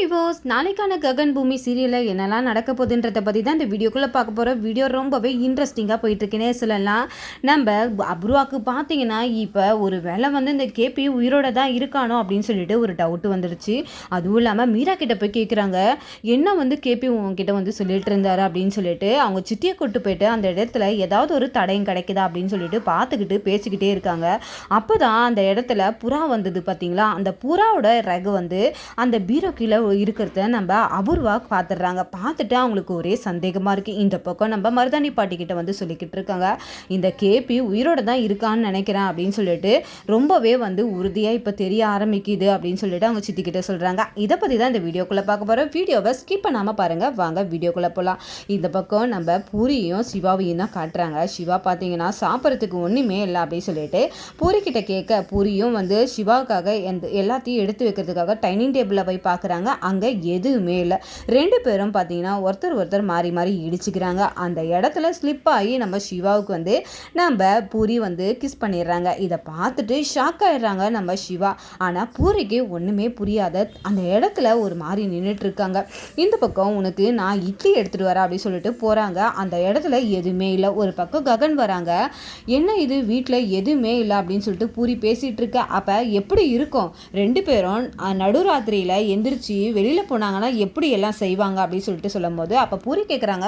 விவோஸ், நாளைக்கான ககன் பூமி சீரியலில் என்னெல்லாம் நடக்க போகுதுன்றதை பற்றி தான் இந்த வீடியோக்குள்ளே பார்க்க போகிறோம். வீடியோ ரொம்பவே இன்ட்ரெஸ்டிங்காக போயிட்டுருக்குன்னே சொல்லலாம். நம்ம அப்ருவாக்கு பார்த்தீங்கன்னா இப்போ ஒரு வேளை வந்து இந்த கேபி உயிரோட தான் இருக்கானோ அப்படின்னு சொல்லிட்டு ஒரு டவுட் வந்துடுச்சு. அதுவும் இல்லாமல் மீரா கிட்ட போய் கேட்குறாங்க, என்ன வந்து கேபி உங்ககிட்ட வந்து சொல்லிட்டு இருந்தாரு அப்படின்னு சொல்லிட்டு. அவங்க சித்தியை கூட்டு போயிட்டு அந்த இடத்துல ஏதாவது ஒரு தடயம் கிடைக்குதா அப்படின்னு சொல்லிட்டு பார்த்துக்கிட்டு பேசிக்கிட்டே இருக்காங்க. அப்போ தான் அந்த இடத்துல புறா வந்தது பார்த்தீங்களா. அந்த புறாவோட ரகு வந்து அந்த பீரோ கீழே இருக்கிறத நம்ம அபூர்வா பார்த்துடுறாங்க. பார்த்துட்டு அவங்களுக்கு ஒரே சந்தேகமாக இருக்குது. இந்த பக்கம் நம்ம மருதாணி பாட்டி கிட்ட வந்து சொல்லிக்கிட்டு இருக்காங்க, இந்த கேபி உயிரோட தான் இருக்கான்னு நினைக்கிறேன் அப்படின்னு சொல்லிட்டு ரொம்பவே வந்து உறுதியாக இப்போ தெரிய ஆரம்பிக்குது அப்படின்னு சொல்லிட்டு அவங்க சித்திக்கிட்ட சொல்கிறாங்க. இதை பற்றி தான் இந்த வீடியோக்குள்ளே பார்க்க போகிறோம். வீடியோவை ஸ்கிப் பண்ணாமல் பாருங்கள். வாங்க வீடியோக்குள்ளே போகலாம். இந்த பக்கம் நம்ம பூரியும் சிவாவையும் தான் காட்டுறாங்க. சிவா பார்த்தீங்கன்னா சாப்பிட்றதுக்கு ஒன்றுமே இல்லை அப்படின்னு சொல்லிட்டு பூரிக்கிட்ட கேட்க, பூரியும் வந்து சிவாவுக்காக எல்லாத்தையும் எடுத்து வைக்கிறதுக்காக டைனிங் டேபிளில் போய் பார்க்குறாங்க. அங்கே எதுவுமே இல்லை. ரெண்டு பேரும் பார்த்தீங்கன்னா ஒருத்தர் மாறி மாறி இடிச்சுக்கிறாங்க. அந்த இடத்துல ஸ்லிப் ஆகி நம்ம சிவாவுக்கு வந்து நம்ம பூரி வந்து கிஸ் பண்ணிடுறாங்க. இதை பார்த்துட்டு ஷாக் ஆயிடுறாங்க நம்ம சிவா. ஆனால் பூரிக்கு ஒன்றுமே புரியாத அந்த இடத்துல ஒரு மாதிரி நின்றுட்டு இருக்காங்க. இந்த பக்கம் உனக்கு நான் இட்லி எடுத்துகிட்டு வரேன் அப்படின்னு சொல்லிட்டு போகிறாங்க. அந்த இடத்துல எதுவுமே இல்லை. ஒரு பக்கம் ககன் வராங்க. என்ன இது வீட்டில் எதுவுமே இல்லை அப்படின்னு சொல்லிட்டு பூரி பேசிகிட்டு இருக்க. அப்போ எப்படி இருக்கும்? ரெண்டு பேரும் நடுராத்திரியில் எந்திரிச்சு வெளியில் போனாங்கன்னா எப்படி எல்லாம் செய்வாங்க அப்படின்னு சொல்லிட்டு சொல்லும் போது அப்போ பூரி கேட்குறாங்க,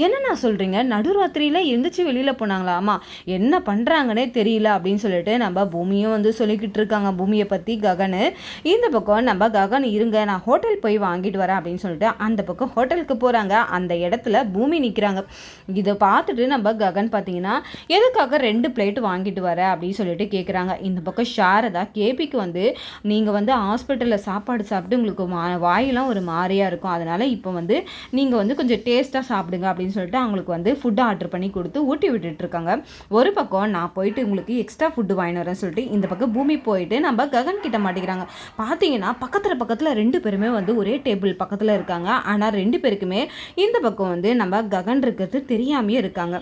என்னென்ன சொல்கிறீங்க? நடுராத்திரியில் எந்திரிச்சு வெளியில் போனாங்களா? ஆமாம், என்ன பண்ணுறாங்கன்னே தெரியல அப்படின்னு சொல்லிட்டு நம்ம பூமியும் வந்து சொல்லிக்கிட்டு இருக்காங்க. பூமியை பற்றி ககனு. இந்த பக்கம் நம்ம ககன் இருங்க, நான் ஹோட்டல் போய் வாங்கிட்டு வரேன் அப்படின்னு சொல்லிட்டு அந்த பக்கம் ஹோட்டலுக்கு போகிறாங்க. அந்த இடத்துல பூமி நிற்கிறாங்க. இதை பார்த்துட்டு நம்ம ககன் பார்த்தீங்கன்னா எதுக்காக 2 பிளேட் வாங்கிட்டு வர அப்படின்னு சொல்லிட்டு கேட்குறாங்க. இந்த பக்கம் சாரதா கேபிக்கு வந்து நீங்கள் வந்து ஹாஸ்பிட்டலில் சாப்பாடு சாப்பிட்டு உங்களுக்கு வாயெல்லாம் ஒரு மாதிரியாக இருக்கும், அதனால் இப்போ வந்து நீங்கள் வந்து கொஞ்சம் டேஸ்ட்டாக சாப்பிடுங்க அப்படின்னு சொல்லிட்டு அவங்களுக்கு வந்து ஃபுட்டு ஆர்டர் பண்ணி கொடுத்து ஊட்டி விட்டுட்ருக்காங்க. ஒரு பக்கம் நான் போயிட்டு உங்களுக்கு எக்ஸ்ட்ரா ஃபுட்டு வாங்கிட்டு வரேன்னு சொல்லிட்டு இந்த பக்கம் பூமி போயிட்டு நம்ம ககன் கிட்ட மாட்டிக்கிறாங்க. பார்த்தீங்கன்னா பக்கத்தில் 2 பேருமே வந்து ஒரே டேபிள் பக்கத்தில் இருக்காங்க. ஆனால் 2 பேருக்குமே இந்த பக்கம் வந்து நம்ம ககன் இருக்கிறது தெரியாமையே இருக்காங்க.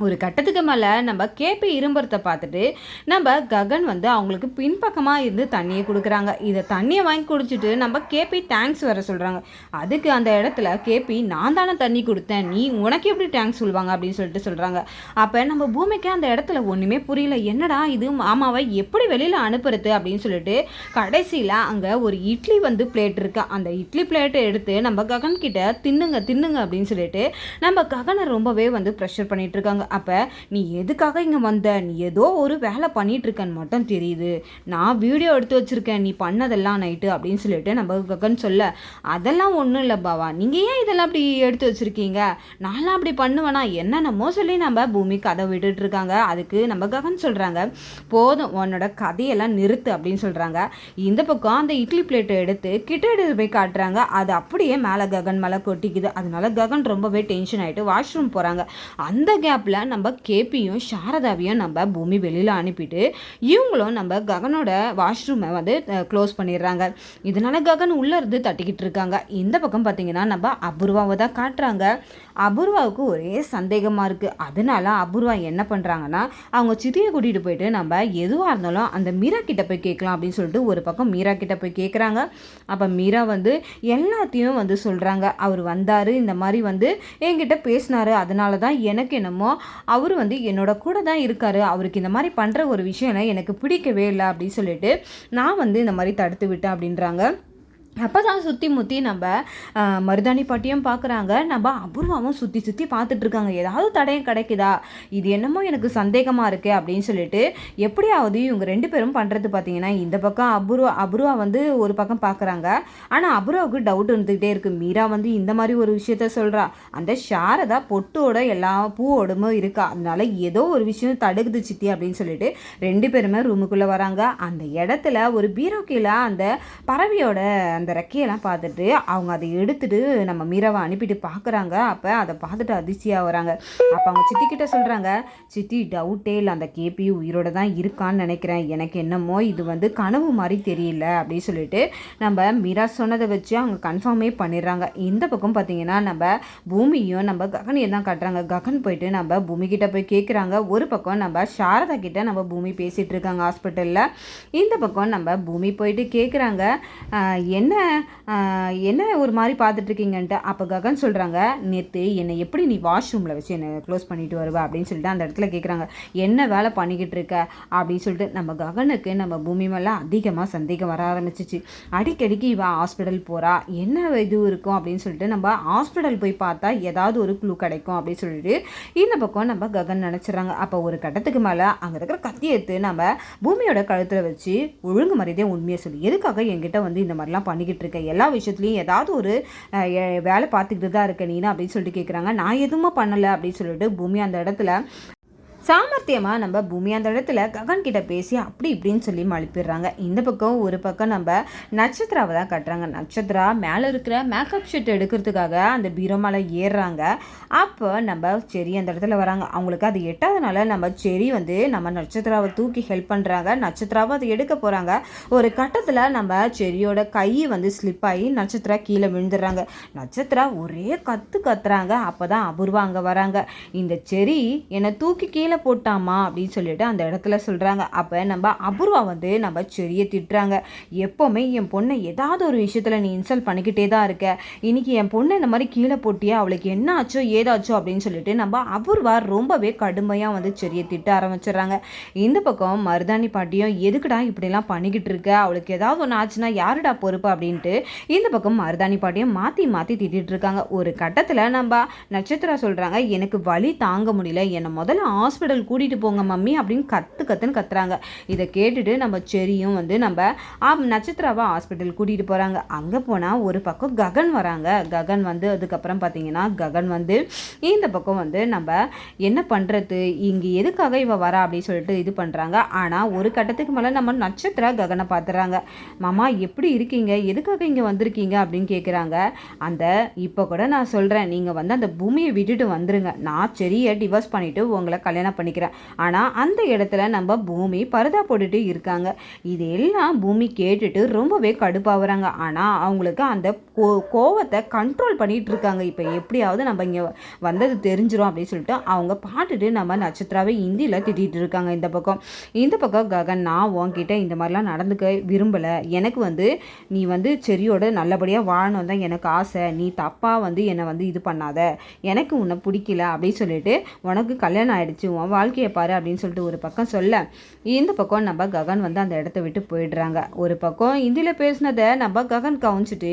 ஒரு கட்டத்துக்கு மேலே நம்ம கேபி இரும்புறத்தை பார்த்துட்டு நம்ம ககன் வந்து அவங்களுக்கு பின்பக்கமாக இருந்து தண்ணியை கொடுக்குறாங்க. இதை தண்ணியை வாங்கி குடிச்சிட்டு நம்ம கேபி தேங்க்ஸ் வர சொல்கிறாங்க. அதுக்கு அந்த இடத்துல கேபி, நான் தானே தண்ணி கொடுத்தேன், நீ உனக்கு எப்படி தேங்க்ஸ் சொல்லுவாங்க அப்படின்னு சொல்லிட்டு சொல்கிறாங்க. அப்போ நம்ம பூமிக்கு அந்த இடத்துல ஒன்றுமே புரியல. என்னடா இது, மாமாவை எப்படி வெளியில் அனுப்புறது அப்படின்னு சொல்லிட்டு கடைசியில் அங்கே ஒரு இட்லி வந்து பிளேட் இருக்கு. அந்த இட்லி பிளேட்டை எடுத்து நம்ம ககன் கிட்ட தின்னுங்க அப்படின்னு சொல்லிட்டு நம்ம ககனை ரொம்பவே வந்து ப்ரெஷர் பண்ணிட்டு இருக்காங்க. அப்போ நீ எதுக்காக இங்கே வந்த? நீ ஏதோ ஒரு வேலை பண்ணிட்டு இருக்கன்னு மட்டும் தெரியுது. நான் வீடியோ எடுத்து வச்சுருக்கேன் நீ பண்ணதெல்லாம் நைட்டு அப்படின்னு சொல்லிட்டு நம்ம ககன் சொல்ல, அதெல்லாம் ஒன்றும் இல்லை பாவா, நீங்கள் ஏன் இதெல்லாம் அப்படி எடுத்து வச்சுருக்கீங்க? நான்லாம் அப்படி பண்ணுவேனா? என்னென்னமோ சொல்லி நம்ம பூமி கதை விட்டுட்டு இருக்காங்க. அதுக்கு நம்ம ககன் சொல்கிறாங்க, போதும் உன்னோட கதையெல்லாம் நிறுத்து அப்படின்னு சொல்கிறாங்க. இந்த பக்கம் அந்த இட்லி பிளேட்டை எடுத்து எடுத்து போய் காட்டுறாங்க. அது அப்படியே மேலே ககன் மேலே கொட்டிக்குது. அதனால ககன் ரொம்பவே டென்ஷன் ஆகிட்டு வாஷ்ரூம் போகிறாங்க. அந்த கேப்பில் நம்ம கேபியும் சாரதாவையும் நம்ம பூமி வெளியில் அனுப்பிட்டு இவங்களும் நம்ம ககனோட வாஷ்ரூமை வந்து க்ளோஸ் பண்ணிடுறாங்க. இதனால ககன் உள்ளே இருந்து தட்டிக்கிட்டு இருக்காங்க. இந்த பக்கம் பார்த்தீங்கன்னா நம்ம அபூர்வாவை தான் காட்டுறாங்க. அபூர்வாவுக்கு ஒரே சந்தேகமாக இருக்குது. அதனால அபூர்வா என்ன பண்ணுறாங்கன்னா அவங்க சித்தியை கூட்டிகிட்டு போயிட்டு நம்ம எதுவாக இருந்தாலும் அந்த மீரா கிட்ட போய் கேட்கலாம் அப்படின்னு சொல்லிட்டு ஒரு பக்கம் மீரா கிட்ட போய் கேட்குறாங்க. அப்போ மீரா வந்து எல்லாத்தையும் வந்து சொல்கிறாங்க. அவர் வந்தார், இந்த மாதிரி வந்து என்கிட்ட பேசினார், அதனால தான் எனக்கு என்னமோ அவர் வந்து என்னோட கூட தான் இருக்கார், அவருக்கு இந்த மாதிரி பண்ணுற ஒரு விஷயம் எனக்கு பிடிக்கவே இல்லை அப்படின்னு சொல்லிட்டு நான் வந்து இந்த மாதிரி தடுத்து விட்டேன் அப்படின்றாங்க. அப்போ தான் சுற்றி முற்றி நம்ம மருதாணி பாட்டியும் பார்க்குறாங்க. நம்ம அபூர்வாவும் சுற்றி பார்த்துட்ருக்காங்க. ஏதாவது தடயம் கிடைக்குதா, இது என்னமோ எனக்கு சந்தேகமாக இருக்குது அப்படின்னு சொல்லிட்டு எப்படியாவது இவங்க 2 பேரும் பண்ணுறது பார்த்தீங்கன்னா இந்த பக்கம் அபூர்வா வந்து ஒரு பக்கம் பார்க்குறாங்க. ஆனால் அபூர்வாவுக்கு டவுட் இருந்துக்கிட்டே இருக்குது. மீரா வந்து இந்த மாதிரி ஒரு விஷயத்த சொல்கிறா, அந்த சாரதா பொட்டோட எல்லா பூவோடமோ இருக்கா, அதனால ஏதோ ஒரு விஷயம் தடுக்குது சித்தி அப்படின்னு சொல்லிட்டு 2 பேருமே ரூமுக்குள்ளே வராங்க. அந்த இடத்துல ஒரு பீரோ கீழே அந்த பறவையோட அந்த ரெக்கையெல்லாம் பார்த்துட்டு அவங்க அதை எடுத்துட்டு நம்ம மீராவை அனுப்பிட்டு பார்க்குறாங்க. அப்போ அதை பார்த்துட்டு அதிர்ச்சியாக வராங்க. அப்போ அவங்க சித்திக்கிட்ட சொல்கிறாங்க, சித்தி டவுட்டே இல்லை, அந்த கேபி உயிரோட தான் இருக்கான்னு நினைக்கிறேன், எனக்கு என்னமோ இது வந்து கனவு மாதிரி தெரியல அப்படின்னு சொல்லிட்டு நம்ம மீரா சொன்னதை வச்சு அவங்க கன்ஃபார்மே பண்ணிடுறாங்க. இந்த பக்கம் பார்த்தீங்கன்னா நம்ம பூமியும் நம்ம ககனையும் தான் காட்டுறாங்க. ககன் போயிட்டு நம்ம பூமி கிட்ட போய் கேட்குறாங்க. ஒரு பக்கம் நம்ம சாரதா கிட்ட நம்ம பூமி பேசிகிட்டு இருக்காங்க ஹாஸ்பிட்டலில். இந்த பக்கம் நம்ம பூமி போயிட்டு கேட்குறாங்க, என்ன என்ன ஒரு மாதிரி பார்த்துட்ருக்கீங்கன்ட்டு. அப்போ ககன் சொல்கிறாங்க, நேற்று என்னை எப்படி நீ வாஷ்ரூமில் வச்சு என்னை க்ளோஸ் பண்ணிட்டு வருவா அப்படின்னு சொல்லிட்டு அந்த இடத்துல கேட்குறாங்க. என்ன வேலை பண்ணிக்கிட்டு இருக்க அப்படின்னு சொல்லிட்டு நம்ம ககனுக்கு நம்ம பூமி மேலே அதிகமாக சந்தேகம் வர ஆரம்பிச்சிச்சு. அடிக்கடிக்கு இவன் ஹாஸ்பிட்டல் போகிறா, என்ன இது இருக்கும் அப்படின்னு சொல்லிட்டு நம்ம ஹாஸ்பிட்டல் போய் பார்த்தா ஏதாவது ஒரு க்ளூ கிடைக்கும் அப்படின்னு சொல்லிட்டு இந்த பக்கம் நம்ம ககன் நினச்சிட்றாங்க. அப்போ ஒரு கட்டத்துக்கு மேலே அங்கே இருக்கிற கத்தி எடுத்து நம்ம பூமியோட கழுத்தில் வச்சு ஒழுங்கு மரியாதையாக உண்மையை சொல்லி எதுக்காக என்கிட்ட வந்து இந்த மாதிரிலாம் பண்ணிக்கிட்டு இருக்க, எல்லா விஷயத்துலையும் ஏதாவது ஒரு வேலை பார்த்துக்கிட்டு தான் இருக்க நீனா அப்படின்னு சொல்லிட்டு கேட்குறாங்க. நான் எதுவுமே பண்ணலை அப்படின்னு சொல்லிட்டு பூமி அந்த இடத்துல சாமர்த்தியமாக நம்ம பூமி அந்த இடத்துல ககன் கிட்ட பேசி அப்படி இப்படின்னு சொல்லி மழுப்பிடுறாங்க. இந்த பக்கம் ஒரு பக்கம் நம்ம நட்சத்திராவை தான் கட்டுறாங்க. நட்சத்திரா மேலே இருக்கிற மேக்கப் ஷீட் எடுக்கிறதுக்காக அந்த பீரோ மேலே ஏறுறாங்க. அப்போ நம்ம செரி அந்த இடத்துல வராங்க. அவங்களுக்கு அது எட்டாதனால நம்ம செரி வந்து நம்ம நட்சத்திராவை தூக்கி ஹெல்ப் பண்ணுறாங்க. நட்சத்திராவை அதை எடுக்க போகிறாங்க. ஒரு கட்டத்தில் நம்ம செரியோட கை வந்து ஸ்லிப் ஆகி நட்சத்திரா கீழே விழுந்துடுறாங்க. நட்சத்திரா ஒரே கத்துறாங்க. அப்போ தான் அபூர்வா அங்கே வராங்க. இந்த செரி என்னை தூக்கி கீழே போட்டாமா அப்படின்னு சொல்லிட்டு அந்த இடத்துல சொல்கிறாங்க. அப்போ நம்ம அபூர்வா வந்து நம்ம செரியை திட்டுறாங்க. எப்போவுமே என் பொண்ணை ஏதாவது ஒரு விஷயத்தில் நீ இன்சல்ட் பண்ணிக்கிட்டே தான் இருக்க, இன்னைக்கு என் பொண்ணை இந்த மாதிரி கீழே போட்டியா, அவளுக்கு என்ன ஆச்சோ ஏதாச்சோ அப்படின்னு சொல்லிட்டு நம்ம அபூர்வா ரொம்பவே கடுமையாக வந்து செரியை திட்ட ஆரம்பிச்சிடுறாங்க. இந்த பக்கம் மருதாணி பாட்டியும் எதுக்குடா இப்படிலாம் பண்ணிக்கிட்டு இருக்க, அவளுக்கு ஏதாவது ஒன்று ஆச்சுன்னா யாருடா பொறுப்பு அப்படின்ட்டு இந்த பக்கம் மருதாணி பாட்டியும் மாற்றி மாற்றி திட்டிகிட்டு இருக்காங்க. ஒரு கட்டத்தில் நம்ம நட்சத்திரா சொல்கிறாங்க, எனக்கு வலி தாங்க முடியல, என்னை முதல்ல ஹாஸ்பிட்டல் கூட்டிகிட்டு போங்க மம்மி அப்படின்னு கத்துன்னு கத்துறாங்க. இதை கேட்டுட்டு நம்ம செரியும் வந்து நம்ம நட்சத்திராவை ஹாஸ்பிட்டல் கூட்டிகிட்டு போகிறாங்க. அங்கே போனால் ஒரு பக்கம் ககன் வராங்க. ககன் வந்து அதுக்கப்புறம் பார்த்தீங்கன்னா ககன் வந்து இந்த பக்கம் வந்து நம்ம என்ன பண்ணுறது, இங்கே எதுக்காக இவ வரா அப்படின்னு சொல்லிட்டு இது பண்ணுறாங்க. ஆனால் ஒரு கட்டத்துக்கு மேலே நம்ம நட்சத்திரா ககனை பார்த்துறாங்க. மாமா எப்படி இருக்கீங்க, எதுக்காக இங்கே வந்திருக்கீங்க அப்படின்னு கேட்குறாங்க. அந்த இப்போ கூட நான் சொல்கிறேன், நீங்கள் வந்து அந்த பூமியை விட்டுட்டு வந்துருங்க, நான் செரியை டிவோர்ஸ் பண்ணிவிட்டு உங்களை கல்யாணம் பண்ணிக்கிறேன். ஆனால் அந்த இடத்துல நம்ம பூமி பரதா போட்டுட்டு இருக்காங்க. இது எல்லாம் பூமி கேட்டுட்டு ரொம்பவே கடுப்பாகிறாங்க. ஆனால் அவங்களுக்கு அந்த கோவத்தை கண்ட்ரோல் பண்ணிட்டு இருக்காங்க. இப்போ எப்படியாவது நம்ம இங்கே வந்தது தெரிஞ்சிடும் அப்படின்னு சொல்லிட்டு அவங்க பாட்டுட்டு நம்ம நட்சத்திராவை ஹிந்தியில் திட்டிகிட்டு இருக்காங்க. இந்த பக்கம் ககன், நான் உன்கிட்ட இந்த மாதிரிலாம் நடந்துக்க விரும்பலை, எனக்கு வந்து நீ வந்து செரியோட நல்லபடியாக வாழணும் தான் எனக்கு ஆசை, நீ தப்பாக வந்து என்னை வந்து இது பண்ணாத, எனக்கு உன்னை பிடிக்கல அப்படின்னு சொல்லிட்டு உனக்கு கல்யாணம் ஆகிடுச்சு, உன் வாழ்க்கையை பாரு அப்படின்னு சொல்லிட்டு ஒரு பக்கம் சொல்ல, இந்த பக்கம் நம்ம ககன் வந்து அந்த இடத்த விட்டு போயிடுறாங்க. ஒரு பக்கம் ஹிந்தியில் பேசினதை நம்ம ககன் கவனிச்சிட்டு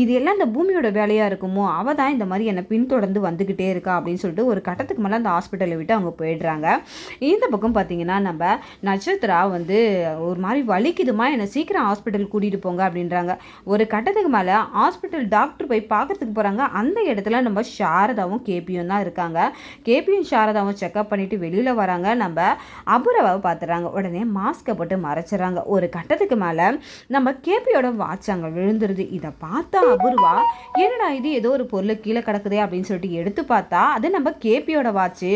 இது எல்லாம் இந்த பூமியோட வேலையாக இருக்குமோ, அவள் தான் இந்த மாதிரி என்னை பின்தொடர்ந்து வந்துக்கிட்டே இருக்கா அப்படின்னு சொல்லிட்டு ஒரு கட்டத்துக்கு மேலே அந்த ஹாஸ்பிட்டலை விட்டு அவங்க போயிடுறாங்க. இந்த பக்கம் பார்த்தீங்கன்னா நம்ம நட்சத்திரா வந்து ஒரு மாதிரி வலிக்குதுமா, என்னை சீக்கிரம் ஹாஸ்பிட்டல் கூட்டிகிட்டு போங்க அப்படின்றாங்க. ஒரு கட்டத்துக்கு மேலே ஹாஸ்பிட்டல் டாக்டர் போய் பார்க்கறதுக்கு போகிறாங்க. அந்த இடத்துல நம்ம சாரதாவும் கேபியும் தான் இருக்காங்க. கேபியும் சாரதாவும் செக்அப் பண்ணிவிட்டு வெளியில் வராங்க. நம்ம அபூர்வாவை பார்த்துறாங்க. உடனே மாஸ்கை போட்டு மறைச்சிடறாங்க. ஒரு கட்டத்துக்கு மேலே நம்ம கேபியோட வாட்ச் அங்கே விழுந்துருது. இதை பார்த்தா அபூர்வா, என்னடா இது ஏதோ ஒரு பொருள் கீழே கிடக்குதே அப்படின்னு சொல்லிட்டு எடுத்து பார்த்தா அது நம்ம கேபியோட வாட்ச்சு.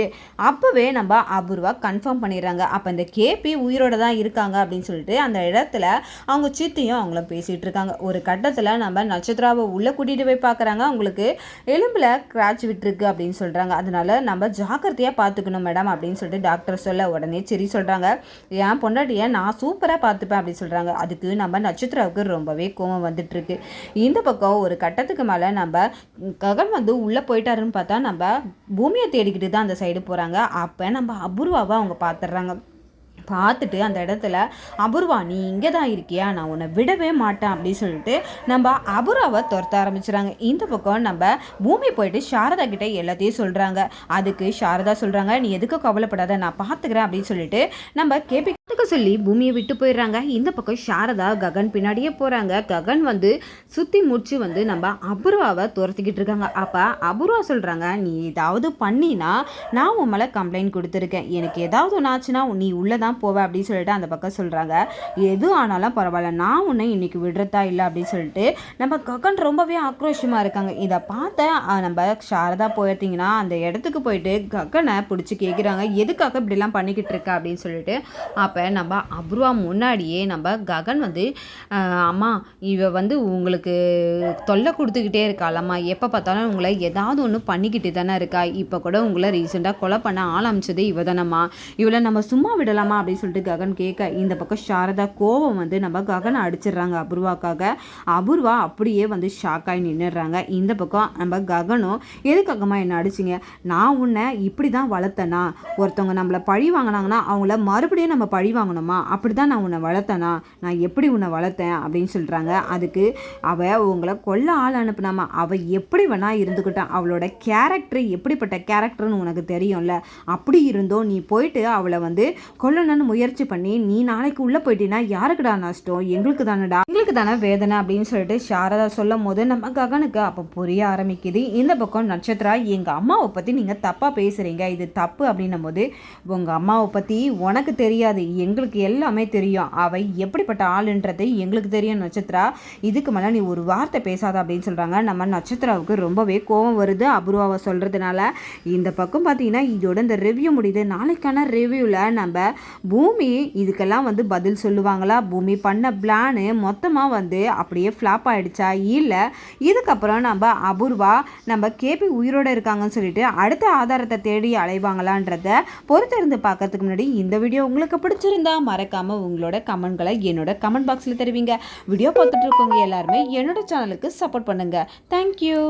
அப்போவே நம்ம அபூர்வா கன்ஃபார்ம் பண்ணிடுறாங்க. அப்போ இந்த கேபி உயிரோட தான் இருக்காங்க அப்படின்னு சொல்லிட்டு அந்த இடத்துல அவங்க சித்தியும் அவங்கள பேசிகிட்டு இருக்காங்க. ஒரு கட்டத்தில் நம்ம நட்சத்திராவை உள்ளே கூட்டிகிட்டு போய் பார்க்குறாங்க. அவங்களுக்கு எலும்பில் கிராச் விட்டுருக்கு அப்படின்னு சொல்கிறாங்க. அதனால நம்ம ஜாக்கிரதையாக பார்த்துக்கணும் மேடம் அப்படின்னு சொல்லிட்டு டாக்டர் சொல்ல, உடனே சரி சொல்கிறாங்க, என் பொண்டாட்டியை நான் சூப்பராக பார்த்துப்பேன் அப்படின்னு சொல்கிறாங்க. அதுக்கு நம்ம நட்சத்திராவுக்கு ரொம்பவே கோவம் வந்துட்டுருக்கு. இந்த பக்கம் ஒரு கட்டத்துக்கு மேலே நம்ம ககன் வந்து உள்ளே போயிட்டாருன்னு பார்த்தா நம்ம பூமியை தேடிக்கிட்டு தான் அந்த சைடு போகிறாங்க. அப்போ நம்ம அபூர்வாவை அவங்க பார்த்துடுறாங்க. பார்த்துட்டு அந்த இடத்துல, அபூர்வா நீ இங்கே தான் இருக்கியா, நான் உன்னை விடவே மாட்டேன் அப்படின்னு சொல்லிட்டு நம்ம அபூர்வாவை துரத்த ஆரம்பிச்சுறாங்க. இந்த பக்கம் நம்ம பூமி போயிட்டு சாரதா கிட்ட எல்லாத்தையும் சொல்கிறாங்க. அதுக்கு சாரதா சொல்கிறாங்க, நீ எதுக்கும் கவலைப்படாத, நான் பார்த்துக்கிறேன் அப்படின்னு சொல்லிட்டு நம்ம கேபி சொல்லி பூமியை விட்டு போயிடுறாங்க. இந்த பக்கம் சாரதா ககன் பின்னாடியே போகிறாங்க. ககன் வந்து சுற்றி முடிச்சு வந்து நம்ம அபூர்வாவை துரத்திக்கிட்டு இருக்காங்க. அப்போ அபூர்வா சொல்கிறாங்க, நீ ஏதாவது பண்ணினா நான் உன் மேலே கம்ப்ளைண்ட் கொடுத்துருக்கேன், எனக்கு ஏதாவது ஒன்று ஆச்சுன்னா நீ உள்ளே தான் போவேன் அப்படின்னு சொல்லிட்டு அந்த பக்கம் சொல்கிறாங்க. எது ஆனாலும் பரவாயில்ல, நான் உன்னை இன்னைக்கு விடுறதா இல்லை அப்படின்னு சொல்லிட்டு நம்ம ககன் ரொம்பவே ஆக்ரோஷமாக இருக்காங்க. இதை பார்த்த நம்ம சாரதா போயிருந்தீங்கன்னா அந்த இடத்துக்கு போயிட்டு ககனை பிடிச்சி கேட்குறாங்க, எதுக்காக இப்படிலாம் பண்ணிக்கிட்டு இருக்கா அப்படின்னு சொல்லிட்டு. அப்போ நம்ம அப்ரூவா முன்னாடியே நம்ம ககன் வந்து அம்மா இவ வந்து உங்களுக்கு தொல்லை கொடுத்துக்கிட்டே இருக்காளம்மா, எப்போ பார்த்தாலும் உங்களை ஏதாவது ஒன்று பண்ணிக்கிட்டு தானே இருக்கா, இப்போ கூட உங்களை ரீசெண்டாக கொலை பண்ண ஆரம்பிச்சது இவ தானம்மா, இவளை நம்ம சும்மா விடலாமா அப்படின்னு சொல்லிட்டு ககன் கேட்க, இந்த பக்கம் சாரதா கோவம் வந்து நம்ம ககனை அடிச்சிடுறாங்க அபூர்வாக்காக. அபூர்வா அப்படியே வந்து ஷாக்காகி நின்றுடுறாங்க. இந்த பக்கம் நம்ம ககனும், எதுக்காகம்மா என்ன அடிச்சிங்க, நான் உன்னை இப்படி தான் வளர்த்தனா, ஒருத்தவங்க நம்மளை பழி வாங்கினாங்கன்னா அவங்கள மறுபடியும் நம்ம பழி வாங்கணுமா, அப்படி தான் நான் உன்னை வளர்த்தனா, நான் எப்படி உன்னை வளர்த்தேன் அப்படின்னு சொல்கிறாங்க. அதுக்கு அவள் உங்களை கொல்ல ஆள் அனுப்புனாமா, அவள் எப்படி வேணா இருந்துக்கிட்டான், அவளோட கேரக்டர் எப்படிப்பட்ட கேரக்டர்னு உனக்கு தெரியும்ல, அப்படி இருந்தோ நீ போயிட்டு அவளை வந்து கொல்லணும்னு முயற்சி பண்ணி நீ நாளைக்கு உள்ளே போயிட்டீங்கன்னா யாருக்குடா நஷ்டம், எங்களுக்கு தானடா, எங்களுக்கு தானே வேதனை அப்படின்னு சொல்லிட்டு சாரதா சொல்லும் போது நம்ம ககனுக்கு அப்போ புரிய ஆரம்பிக்குது. இந்த பக்கம் நட்சத்திரா, எங்கள் அம்மாவை பற்றி நீங்கள் தப்பாக பேசுகிறீங்க, இது தப்பு அப்படின்னும் போது, உங்கள் அம்மாவை பற்றி உனக்கு தெரியாது, எங்களுக்கு எல்லாமே தெரியும், அவை எப்படிப்பட்ட ஆளுன்றது எங்களுக்கு தெரியும் நட்சத்திரா, இதுக்கு மேலே நீ ஒரு வார்த்தை பேசாத அப்படின்னு சொல்கிறாங்க. நம்ம நட்சத்திராவுக்கு ரொம்பவே கோபம் வருது அபூர்வாவை சொல்கிறதுனால. இந்த பக்கம் பார்த்தீங்கன்னா இதோட இந்த ரிவ்யூ முடியுது. நாளைக்கான ரிவ்யூவில் நம்ம பூமி இதுக்கெல்லாம் வந்து பதில் சொல்லுவாங்களா, பூமி பண்ண பிளானு மொத்தமாக வந்து அப்படியே ஃப்ளாப் ஆகிடுச்சா, இல்லை இதுக்கப்புறம் நம்ம அபூர்வா நம்ம கேபி உயிரோடு இருக்காங்கன்னு சொல்லிட்டு அடுத்த ஆதாரத்தை தேடி அலைவாங்களான்றத பொறுத்திருந்து பார்க்கறதுக்கு முன்னாடி இந்த வீடியோ உங்களுக்கு பிடிச்சிருந்தா மறக்காமல் உங்களோட கமெண்ட்களை என்னோட கமெண்ட் பாக்ஸில் தெரிவிங்க. வீடியோ பார்த்துட்டு இருக்கவங்க எல்லாருமே என்னோட சேனலுக்கு சப்போர்ட் பண்ணுங்கள். தேங்க்யூ.